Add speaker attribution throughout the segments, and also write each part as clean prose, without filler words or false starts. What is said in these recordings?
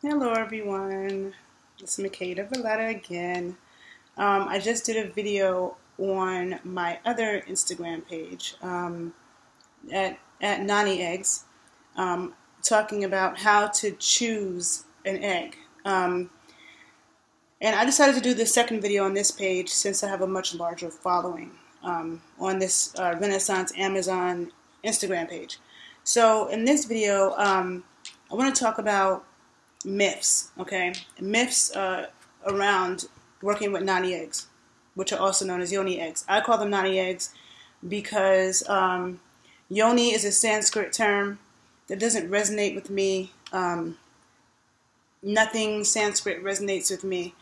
Speaker 1: Hello everyone, it's Makeda Voletta again. I just did a video on my other Instagram page at Nani Eggs, talking about how to choose an egg. And I decided to do the second video on this page since I have a much larger following on this Renaissance Amazon Instagram page. So in this video, I want to talk about myths, okay? Myths around working with Nani Eggs, which are also known as Yoni Eggs. I call them Nani Eggs because Yoni is a Sanskrit term that doesn't resonate with me. Nothing Sanskrit resonates with me.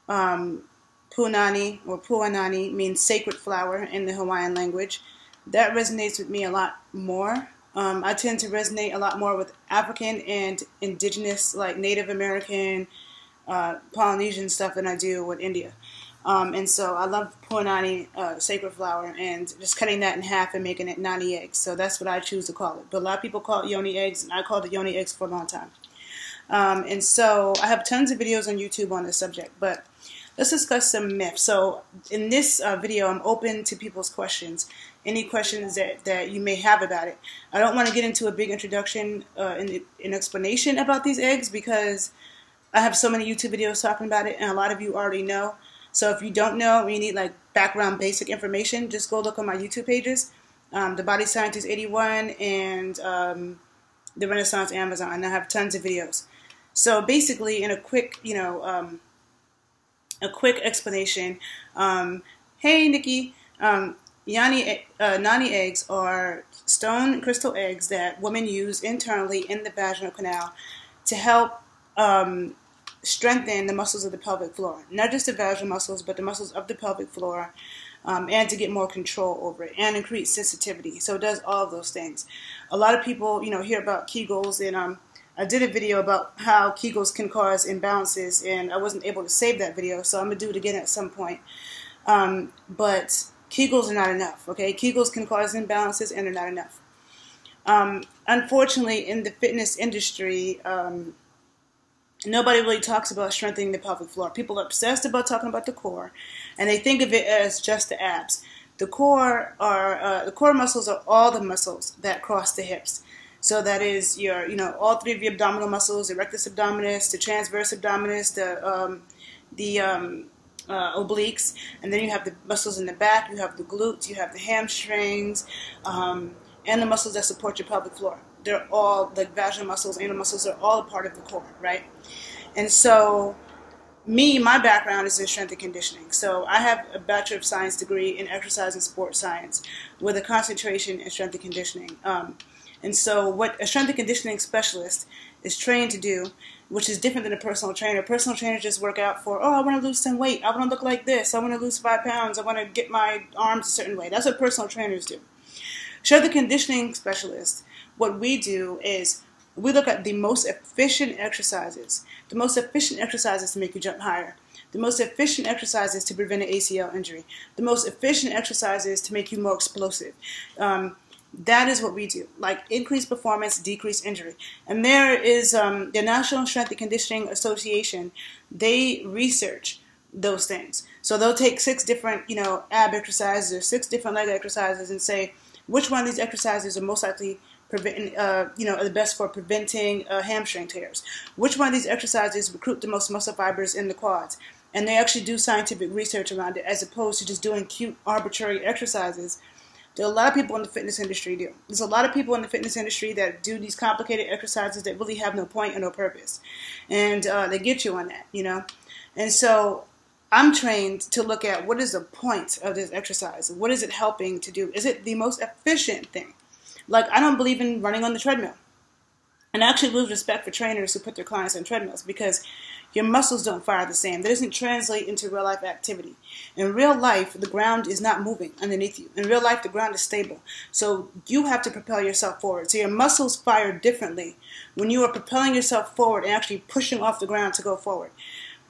Speaker 1: Punani or Puanani means sacred flower in the Hawaiian language. That resonates with me a lot more. I tend to resonate a lot more with African and indigenous, like Native American, Polynesian stuff than I do with India. And so I love Puanani, sacred flower, and just cutting that in half and making it Nani Eggs. So that's what I choose to call it. But a lot of people call it Yoni Eggs, and I called it Yoni Eggs for a long time. And so I have tons of videos on YouTube on this subject, but let's discuss some myths. So in this video, I'm open to people's questions, any questions that you may have about it. I don't want to get into a big introduction and explanation about these eggs because I have so many YouTube videos talking about it, and a lot of you already know. So if you don't know, or you need like background basic information, just go look on my YouTube pages, The Body Scientist 81 and the Renaissance Amazon, and I have tons of videos. So basically, in a quick, a quick explanation. Hey, Nikki. Nani eggs are stone crystal eggs that women use internally in the vaginal canal to help strengthen the muscles of the pelvic floor. Not just the vaginal muscles, but the muscles of the pelvic floor, and to get more control over it and increase sensitivity. So it does all of those things. A lot of people, hear about Kegels, and I did a video about how Kegels can cause imbalances, and I wasn't able to save that video, so I'm going to do it again at some point. But Kegels are not enough, okay? Kegels can cause imbalances, and they're not enough. Unfortunately, in the fitness industry, nobody really talks about strengthening the pelvic floor. People are obsessed about talking about the core, and they think of it as just the abs. The core muscles are all the muscles that cross the hips. So that is your, all three of your abdominal muscles: the rectus abdominis, the transverse abdominis, the obliques, and then you have the muscles in the back. You have the glutes, you have the hamstrings, and the muscles that support your pelvic floor. They're all, like vaginal muscles, anal muscles, are all a part of the core, right? And so, my background is in strength and conditioning. So I have a Bachelor of Science degree in exercise and sports science with a concentration in strength and conditioning. And so what a strength and conditioning specialist is trained to do, which is different than a personal trainer. Personal trainers just work out for, I want to lose some weight. I want to look like this. I want to lose 5 pounds. I want to get my arms a certain way. That's what personal trainers do. Strength and conditioning specialists, what we do is we look at the most efficient exercises. The most efficient exercises to make you jump higher. The most efficient exercises to prevent an ACL injury. The most efficient exercises to make you more explosive. That is what we do, like increase performance, decrease injury. And there is the National Strength and Conditioning Association. They research those things. So they'll take 6 different, ab exercises or 6 different leg exercises and say which one of these exercises are most likely the best for preventing hamstring tears. Which one of these exercises recruit the most muscle fibers in the quads? And they actually do scientific research around it as opposed to just doing cute, arbitrary exercises. There are a lot of people in the fitness industry do. There's a lot of people in the fitness industry that do these complicated exercises that really have no point or no purpose. And they get you on that, And so I'm trained to look at what is the point of this exercise? What is it helping to do? Is it the most efficient thing? Like, I don't believe in running on the treadmill. And I actually lose respect for trainers who put their clients on treadmills because your muscles don't fire the same. That doesn't translate into real life activity. In real life, the ground is not moving underneath you. In real life, the ground is stable. So you have to propel yourself forward. So your muscles fire differently when you are propelling yourself forward and actually pushing off the ground to go forward.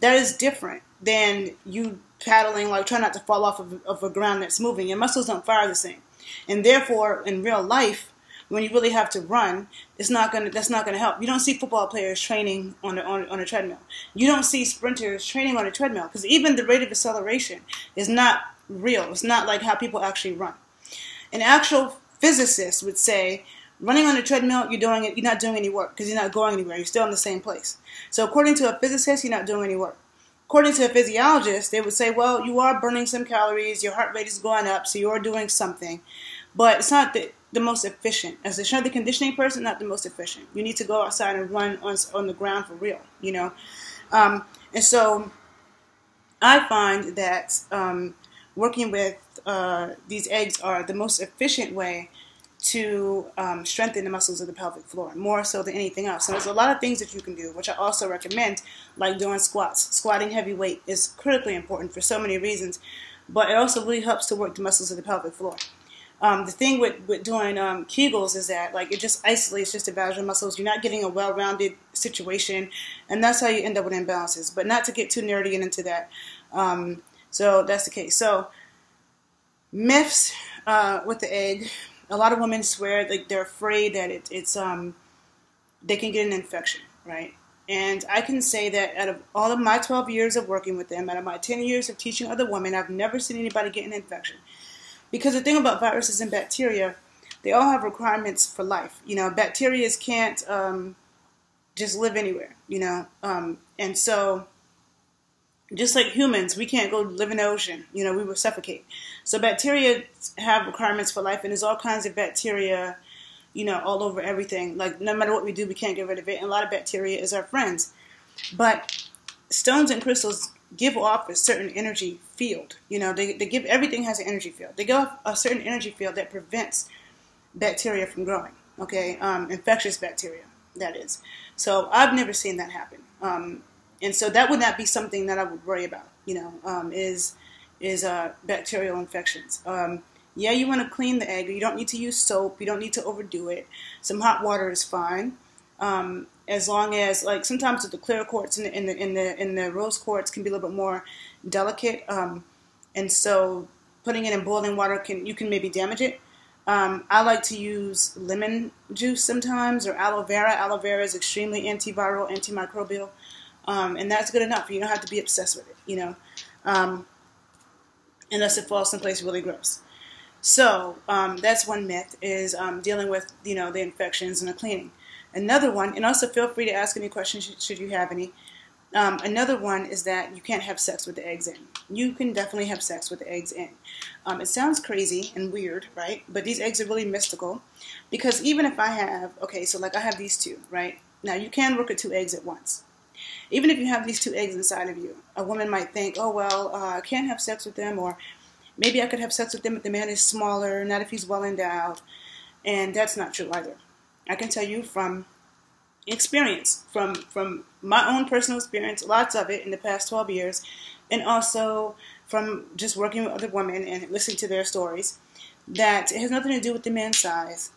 Speaker 1: That is different than you paddling, like trying not to fall off of a ground that's moving. Your muscles don't fire the same. And therefore, in real life, when you really have to run, that's not gonna help. You don't see football players training on a treadmill. You don't see sprinters training on a treadmill, because even the rate of acceleration is not real. It's not like how people actually run. An actual physicist would say, running on a treadmill, you're not doing any work, because you're not going anywhere. You're still in the same place. So according to a physicist, you're not doing any work. According to a physiologist, they would say, well, you are burning some calories, your heart rate is going up, so you're doing something. But it's not the most efficient. As a strength and conditioning person, not the most efficient. You need to go outside and run on the ground for real, you know. And so I find that working with these eggs are the most efficient way to strengthen the muscles of the pelvic floor, more so than anything else. So there's a lot of things that you can do, which I also recommend, like doing squats. Squatting heavy weight is critically important for so many reasons, but it also really helps to work the muscles of the pelvic floor. The thing with doing Kegels is that, like, it just isolates just the vaginal muscles. You're not getting a well-rounded situation, and that's how you end up with imbalances. But not to get too nerdy into that. So that's the case. So myths with the egg. A lot of women swear like they're afraid that they can get an infection, right? And I can say that out of all of my 12 years of working with them, out of my 10 years of teaching other women, I've never seen anybody get an infection. Because the thing about viruses and bacteria, they all have requirements for life. You know, bacteria can't just live anywhere, you know. And so just like humans, we can't go live in the ocean. You know, we will suffocate. So bacteria have requirements for life, and there's all kinds of bacteria, you know, all over everything. Like, no matter what we do, we can't get rid of it. And a lot of bacteria is our friends. But stones and crystals give off a certain energy field. You know, they give, everything has an energy field. They give off a certain energy field that prevents bacteria from growing. Okay, infectious bacteria, that is. So I've never seen that happen. And so that would not be something that I would worry about, you know, is bacterial infections. Yeah, you want to clean the egg. You don't need to use soap. You don't need to overdo it. Some hot water is fine. As long as, like, sometimes the clear quartz and the rose quartz can be a little bit more delicate. And so putting it in boiling water you can maybe damage it. I like to use lemon juice sometimes, or aloe vera. Aloe vera is extremely antiviral, antimicrobial. And that's good enough. You don't have to be obsessed with it, you know, unless it falls someplace really gross. So that's one myth, is dealing with, you know, the infections and the cleaning. Another one, and also feel free to ask any questions should you have any. Another one is that you can't have sex with the eggs in. You can definitely have sex with the eggs in. It sounds crazy and weird, right? But these eggs are really mystical, because even if I have, okay, so like I have these two, right? Now you can work with 2 eggs at once. Even if you have these 2 eggs inside of you, a woman might think, oh, well, I can't have sex with them, or maybe I could have sex with them if the man is smaller, not if he's well endowed. And that's not true either. I can tell you from experience, from my own personal experience, lots of it in the past 12 years, and also from just working with other women and listening to their stories, that it has nothing to do with the man's size.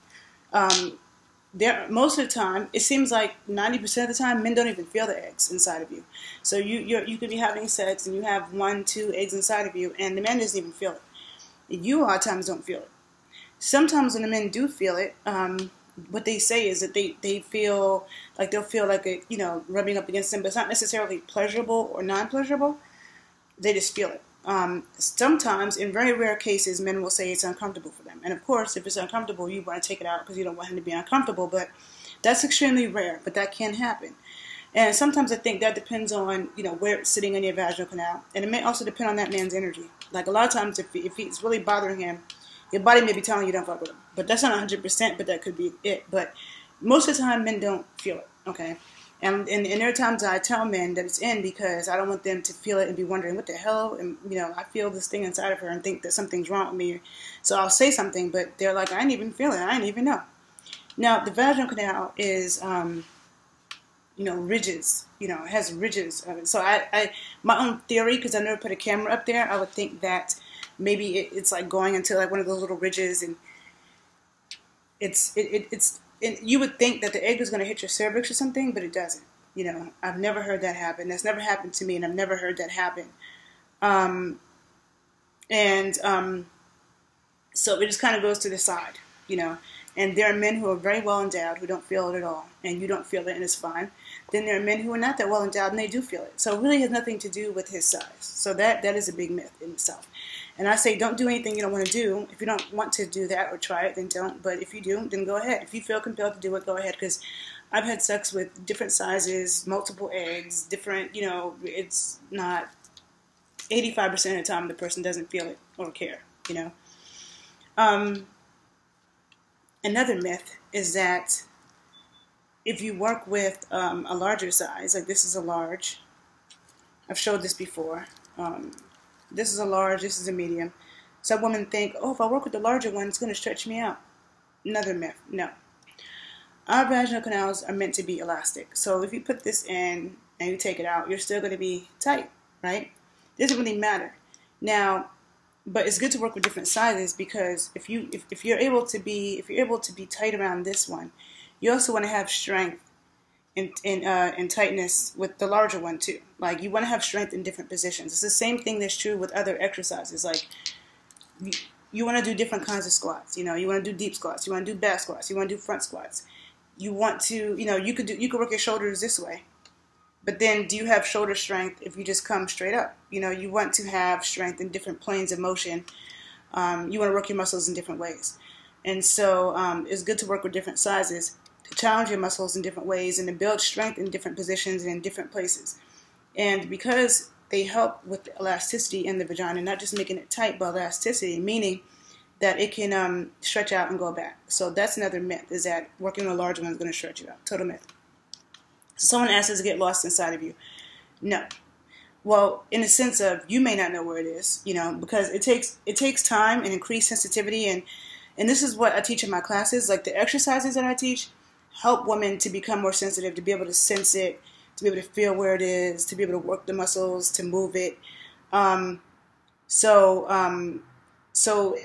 Speaker 1: Most of the time, it seems like 90% of the time, men don't even feel the eggs inside of you. So you could be having sex and you have 1, 2 eggs inside of you, and the man doesn't even feel it. You a lot of times don't feel it. Sometimes when the men do feel it, what they say is that they feel like they'll feel like a, you know, rubbing up against them, but it's not necessarily pleasurable or non-pleasurable. They just feel it. Sometimes, in very rare cases, men will say it's uncomfortable for them. And of course, if it's uncomfortable, you want to take it out because you don't want him to be uncomfortable. But that's extremely rare, but that can happen. And sometimes I think that depends on, you know, where it's sitting in your vaginal canal. And it may also depend on that man's energy. Like a lot of times, if it's really bothering him, your body may be telling you don't fuck with him. But that's not 100%, but that could be it. But most of the time, men don't feel it, okay? And there are times I tell men that it's in because I don't want them to feel it and be wondering, what the hell? And, you know, I feel this thing inside of her and think that something's wrong with me. So I'll say something, but they're like, I didn't even feel it. I didn't even know. Now, the vaginal canal is, you know, ridges. You know, it has ridges of it. So my own theory, because I never put a camera up there, I would think that maybe it's like going into like one of those little ridges, and you would think that the egg was going to hit your cervix or something, but it doesn't. You know, I've never heard that happen. That's never happened to me, and I've never heard that happen. So it just kind of goes to the side, you know. And there are men who are very well endowed who don't feel it at all, and you don't feel it, and it's fine. Then there are men who are not that well endowed, and they do feel it. So it really has nothing to do with his size. So that is a big myth in itself. And I say, don't do anything you don't want to do. If you don't want to do that or try it, then don't. But if you do, then go ahead. If you feel compelled to do it, go ahead. Because I've had sex with different sizes, multiple eggs, different, it's not 85% of the time the person doesn't feel it or care, Another myth is that if you work with a larger size, like this is a large, I've showed this before, this is a large, this is a medium. Some women think, oh, if I work with the larger one, it's going to stretch me out. Another myth. No. Our vaginal canals are meant to be elastic. So if you put this in and you take it out, you're still going to be tight, right? It doesn't really matter. Now, but it's good to work with different sizes because if you're able to be tight around this one, you also want to have strength and tightness with the larger one too. Like you want to have strength in different positions. It's the same thing that's true with other exercises. Like you want to do different kinds of squats. You want to do deep squats. You want to do back squats. You want to do front squats. You want to, you could work your shoulders this way. But then do you have shoulder strength if you just come straight up? You want to have strength in different planes of motion. You want to work your muscles in different ways. And so it's good to work with different sizes, to challenge your muscles in different ways and to build strength in different positions and in different places. And because they help with elasticity in the vagina, not just making it tight, but elasticity, meaning that it can stretch out and go back. So that's another myth, is that working on a large one is going to stretch you out. Total myth. So someone asks us to get lost inside of you. No. Well, in the sense of you may not know where it is, because it takes time and increased sensitivity, and this is what I teach in my classes. Like the exercises that I teach help women to become more sensitive, to be able to sense it, to be able to feel where it is, to be able to work the muscles, to move it. So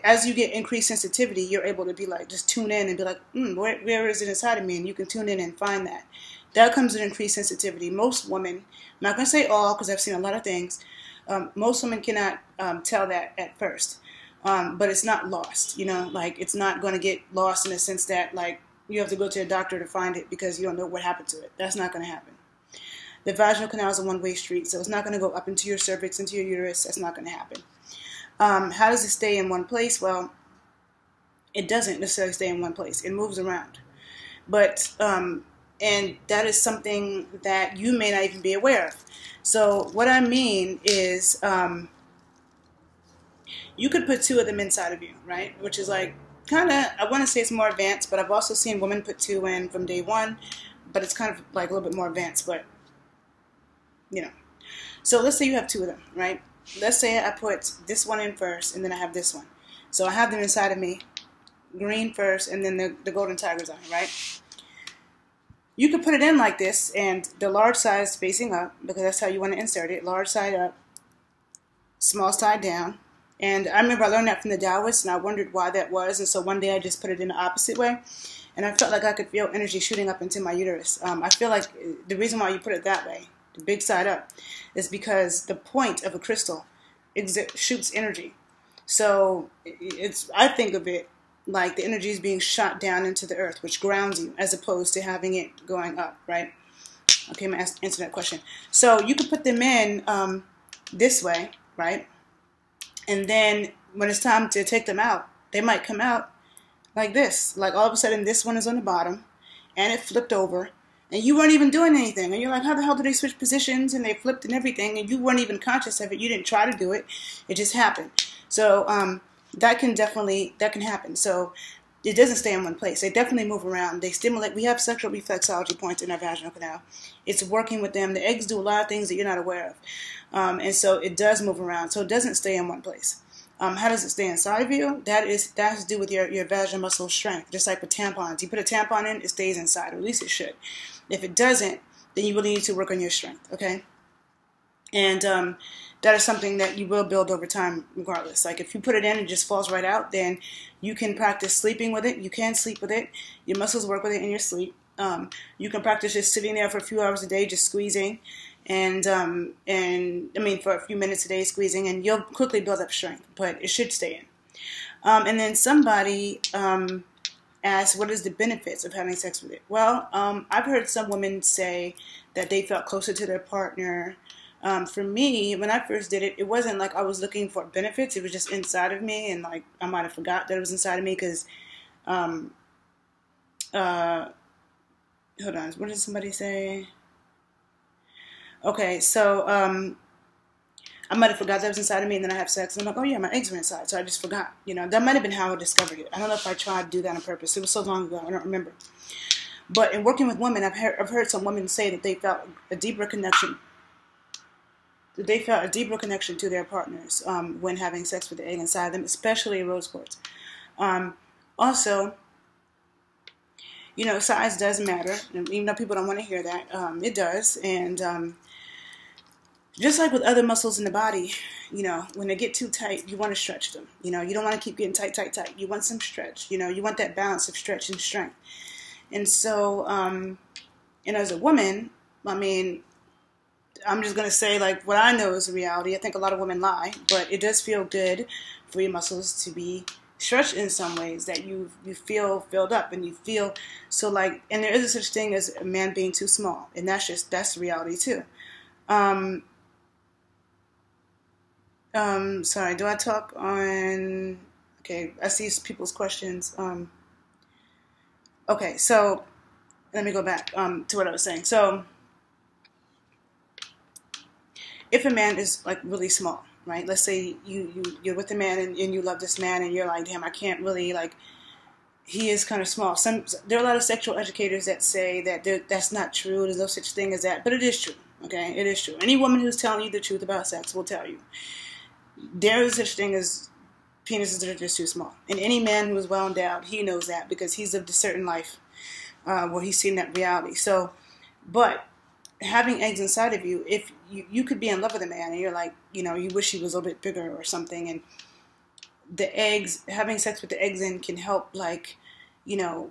Speaker 1: as you get increased sensitivity, you're able to be like, just tune in and be like, where is it inside of me? And you can tune in and find that. That comes with increased sensitivity. Most women, I'm not going to say all because I've seen a lot of things, most women cannot tell that at first. But it's not lost, like it's not going to get lost in the sense that like you have to go to a doctor to find it because you don't know what happened to it. That's not going to happen. The vaginal canal is a one-way street, so it's not going to go up into your cervix, into your uterus. That's not going to happen. How does it stay in one place? Well, it doesn't necessarily stay in one place. It moves around. But, and that is something that you may not even be aware of. So what I mean is, you could put two of them inside of you, right? Which is like, I want to say it's more advanced, but I've also seen women put two in from day one, but it's kind of like a little bit more advanced, but, So let's say you have two of them, right? Let's say I put this one in first, and then I have this one. So I have them inside of me, green first, and then the golden tiger's eye, right? You could put it in like this, and the large side is facing up, because that's how you want to insert it. Large side up, small side down. And I remember I learned that from the Taoists, and I wondered why that was. And so one day I just put it in the opposite way, and I felt like I could feel energy shooting up into my uterus. I feel like the reason why you put it that way, the big side up, is because the point of a crystal shoots energy. So I think of it like the energy is being shot down into the earth, which grounds you, as opposed to having it going up, right? Okay, I'm going to answer that question. So you could put them in this way, right? And then when it's time to take them out, they might come out like this. Like all of a sudden this one is on the bottom, and it flipped over, and you weren't even doing anything. And you're like, how the hell did they switch positions? And they flipped and everything, and you weren't even conscious of it. You didn't try to do it. It just happened. So that can happen. So it doesn't stay in one place. They definitely move around. They stimulate. We have sexual reflexology points in our vaginal canal. It's working with them. The eggs do a lot of things that you're not aware of. And so it does move around. So it doesn't stay in one place. How does it stay inside of you? That has to do with your vaginal muscle strength. Just like with tampons. You put a tampon in, it stays inside, or at least it should. If it doesn't, then you really need to work on your strength, okay? And that is something that you will build over time regardless. Like if you put it in and it just falls right out, then you can practice sleeping with it. You can sleep with it. Your muscles work with it in your sleep. You can practice just sitting there for a few hours a day, just squeezing. And for a few minutes a day squeezing, and you'll quickly build up strength, but it should stay in. And then somebody asked, what is the benefits of having sex with it? Well, I've heard some women say that they felt closer to their partner. For me, when I first did it, it wasn't like I was looking for benefits. It was just inside of me, and like I might have forgot that it was inside of me because, hold on, what did somebody say? Okay, so I might have forgot that was inside of me, and then I have sex, and I'm like, oh yeah, my eggs were inside, so I just forgot. You know, that might have been how I discovered it. I don't know if I tried to do that on purpose. It was so long ago, I don't remember. But in working with women, I've heard some women say that they felt a deeper connection. That they felt a deeper connection to their partners when having sex with the egg inside them, especially rose quartz. Also, you know, size does matter, even though people don't want to hear that. It does, and just like with other muscles in the body, you know, when they get too tight, you want to stretch them. You know, you don't want to keep getting tight, tight, tight. You want some stretch. You know, you want that balance of stretch and strength. And so, and as a woman, I mean, I'm just going to say, like, what I know is the reality. I think a lot of women lie, but it does feel good for your muscles to be stretched in some ways, that you feel filled up and you feel so like, and there is a such thing as a man being too small, and that's the reality too. Sorry, do I talk on, okay, I see people's questions. Okay, so let me go back to what I was saying. So if a man is like really small, right? Let's say you're with a man and you love this man and you're like, damn, I can't really, like, he is kind of small. There are a lot of sexual educators that say that that's not true. There's no such thing as that, but it is true. Okay, it is true. Any woman who's telling you the truth about sex will tell you there is such thing as penises that are just too small. And any man who is well endowed, he knows that because he's lived a certain life where he's seen that reality. So, but having eggs inside of you, if you could be in love with a man and you're like, you know, you wish he was a little bit bigger or something, and the eggs, having sex with the eggs in can help, like, you know,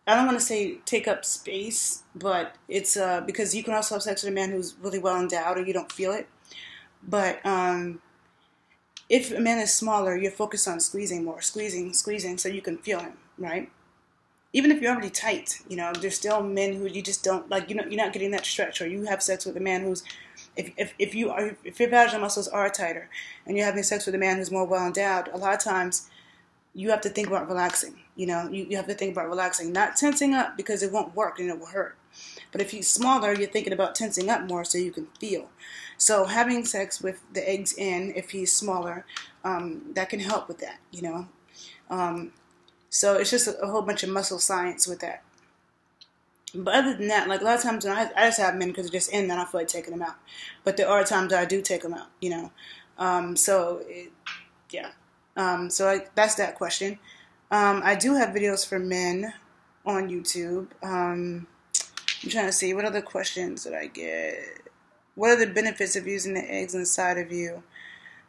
Speaker 1: I don't want to say take up space, but it's because you can also have sex with a man who's really well endowed or you don't feel it. But if a man is smaller, you're focused on squeezing more, squeezing, so you can feel him, right? Even if you're already tight, you know, there's still men who you just don't, like, you know, you're not getting that stretch, or you have sex with a man who's, if your vaginal muscles are tighter and you're having sex with a man who's more well endowed, a lot of times you have to think about relaxing, you know, you have to think about relaxing, not tensing up because it won't work and it will hurt. But if he's smaller, you're thinking about tensing up more so you can feel. So having sex with the eggs in, if he's smaller, that can help with that, you know. So it's just a whole bunch of muscle science with that. But other than that, like, a lot of times when I just have men because they're just in, then I feel like taking them out. But there are times that I do take them out, you know. That's that question. I do have videos for men on YouTube. I'm trying to see, what other questions did I get? What are the benefits of using the eggs inside of you?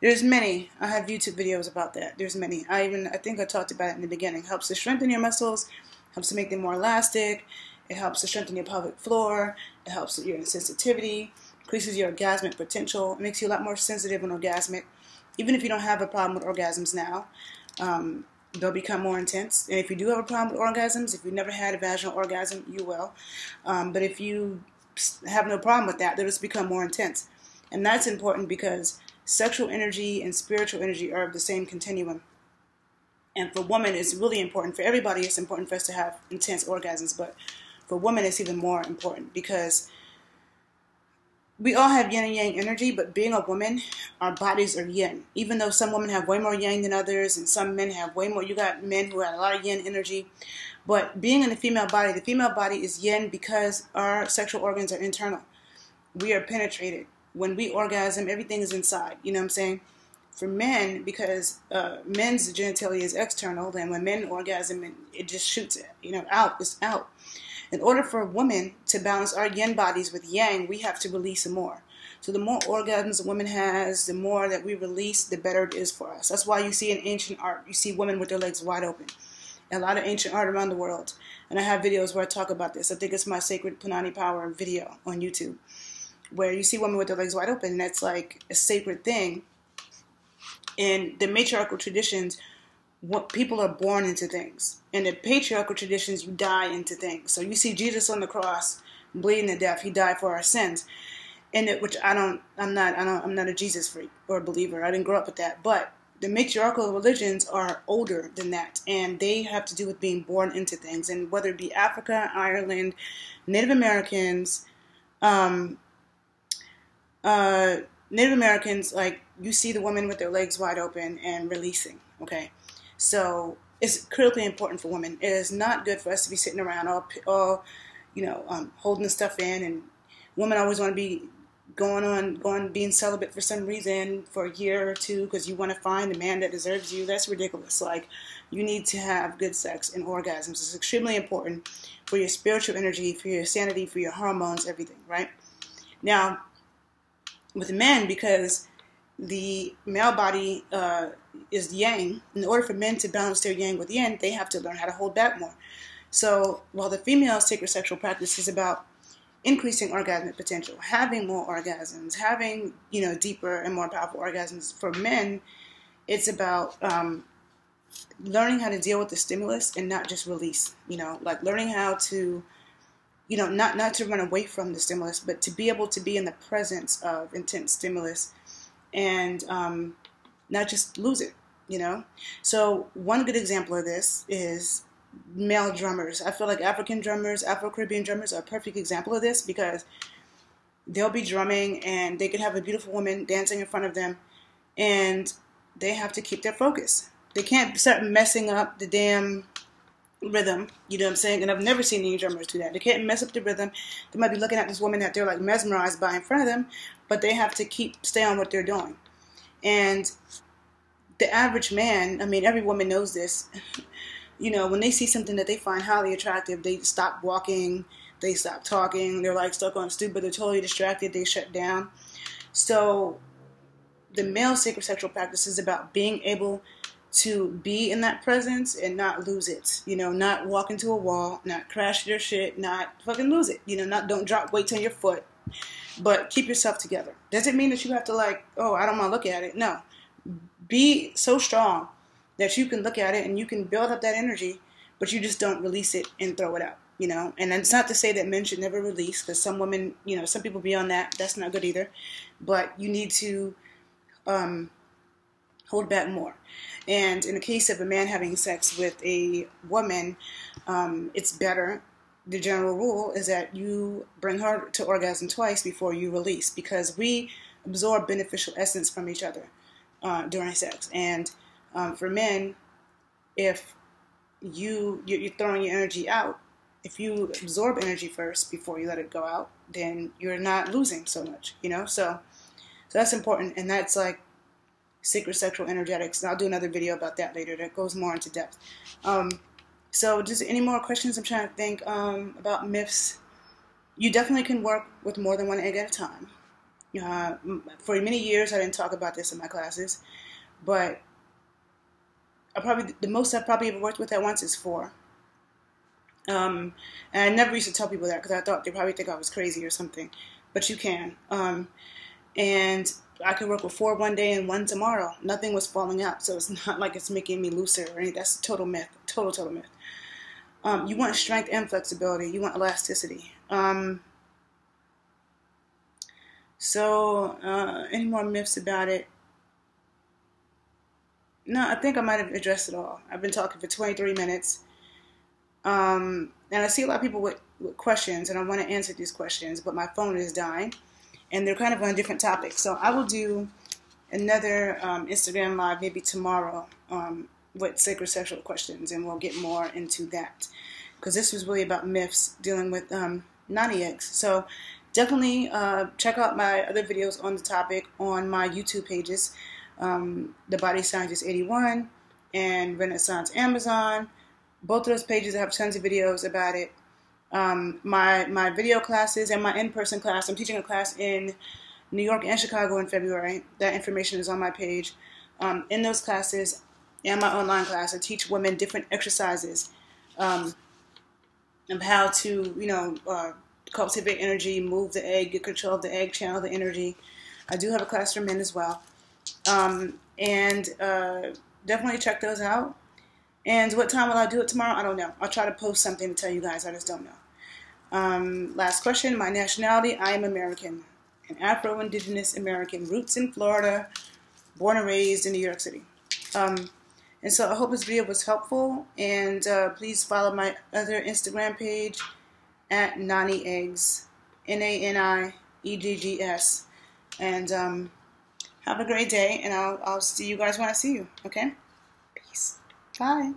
Speaker 1: There's many. I have YouTube videos about that. There's many. I think I talked about it in the beginning. It helps to strengthen your muscles, helps to make them more elastic. It helps to strengthen your pelvic floor. It helps with your sensitivity, increases your orgasmic potential. It makes you a lot more sensitive and orgasmic. Even if you don't have a problem with orgasms now, they'll become more intense. And if you do have a problem with orgasms, if you've never had a vaginal orgasm, you will. But if you have no problem with that, they'll just become more intense. And that's important because sexual energy and spiritual energy are of the same continuum. And for women, it's really important. For everybody, it's important for us to have intense orgasms. But for women, it's even more important because we all have yin and yang energy, but being a woman, our bodies are yin. Even though some women have way more yang than others, and some men have way more, you got men who have a lot of yin energy. But being in the female body is yin because our sexual organs are internal. We are penetrated. When we orgasm, everything is inside. You know what I'm saying? For men, because men's genitalia is external, then when men orgasm, it just shoots it, you know, out. It's out. In order for a woman to balance our yin bodies with yang, we have to release more. So the more orgasms a woman has, the more that we release, the better it is for us. That's why you see in ancient art, you see women with their legs wide open. A lot of ancient art around the world. And I have videos where I talk about this. I think it's my Sacred Punani Power video on YouTube, where you see women with their legs wide open, and that's like a sacred thing. And the matriarchal traditions what people are born into things. In the patriarchal traditions, you die into things. So you see Jesus on the cross bleeding to death. He died for our sins. And which I'm not a Jesus freak or a believer. I didn't grow up with that. But the matriarchal religions are older than that, and they have to do with being born into things. And whether it be Africa, Ireland, Native Americans, like you see the women with their legs wide open and releasing. Okay, so it's critically important for women. It is not good for us to be sitting around all holding stuff in, and women always want to be being celibate for some reason for a year or two because you want to find the man that deserves you. That's ridiculous. Like, you need to have good sex and orgasms. It's extremely important for your spiritual energy, for your sanity, for your hormones, everything, right? Now, with men, because the male body is yang, in order for men to balance their yang with yin, they have to learn how to hold back more. So while the female sacred sexual practice is about increasing orgasmic potential, having more orgasms, having, deeper and more powerful orgasms, for men, it's about learning how to deal with the stimulus and not just release, like learning how to, not to run away from the stimulus, but to be able to be in the presence of intense stimulus and not just lose it, So one good example of this is male drummers. I feel like African drummers, Afro-Caribbean drummers are a perfect example of this, because they'll be drumming and they could have a beautiful woman dancing in front of them, and they have to keep their focus. They can't start messing up the damn rhythm, you know what I'm saying? And I've never seen any drummers do that. They can't mess up the rhythm. They might be looking at this woman that they're like mesmerized by in front of them, but they have to stay on what they're doing. And the average man, every woman knows this, when they see something that they find highly attractive, they stop walking, they stop talking, they're like stuck on stupid, they're totally distracted, they shut down. So the male sacred sexual practice is about being able to be in that presence and not lose it, not walk into a wall, not crash your shit, not fucking lose it, don't drop weights on your foot, but keep yourself together. Does it mean that you have to I don't want to look at it? No. Be so strong that you can look at it and you can build up that energy, but you just don't release it and throw it out, And it's not to say that men should never release, because some women, some people beyond that, that's not good either. But you need to hold back more. And in the case of a man having sex with a woman, it's better. The general rule is that you bring her to orgasm twice before you release, because we absorb beneficial essence from each other during sex. And for men, if you're throwing your energy out, if you absorb energy first before you let it go out, then you're not losing so much, So that's important, and that's like sacred sexual energetics. And I'll do another video about that later that goes more into depth. So just any more questions? I'm trying to think about myths. You definitely can work with more than one egg at a time. For many years, I didn't talk about this in my classes, but the most I've probably ever worked with at once is 4. And I never used to tell people that, because I thought they probably think I was crazy or something. But you can. And I could work with 4 one day and 1 tomorrow. Nothing was falling out, so it's not like it's making me looser or anything. That's a total myth. Total myth. You want strength and flexibility. You want elasticity. Any more myths about it? No, I think I might have addressed it all. I've been talking for 23 minutes. And I see a lot of people with questions, and I want to answer these questions, but my phone is dying, and they're kind of on different topics. So I will do another Instagram Live maybe tomorrow with sacred sexual questions, and we'll get more into that, because this was really about myths dealing with Nani Eggs. So definitely check out my other videos on the topic on my YouTube pages. The Body Scientist 81 and Renaissance Amazon. Both of those pages, I have tons of videos about it. My video classes and my in-person class. I'm teaching a class in New York and Chicago in February. That information is on my page. In those classes and my online class, I teach women different exercises of how to, cultivate energy, move the egg, get control of the egg, channel the energy. I do have a class for men as well. And definitely check those out. And what time will I do it tomorrow? I don't know. I'll try to post something to tell you guys. I just don't know. Last question. My nationality, I am American. An Afro-Indigenous American. Roots in Florida. Born and raised in New York City. And so I hope this video was helpful. And please follow my other Instagram page at NaniEggz. NaniEggz. And have a great day. And I'll see you guys when I see you. Okay? Peace. Bye.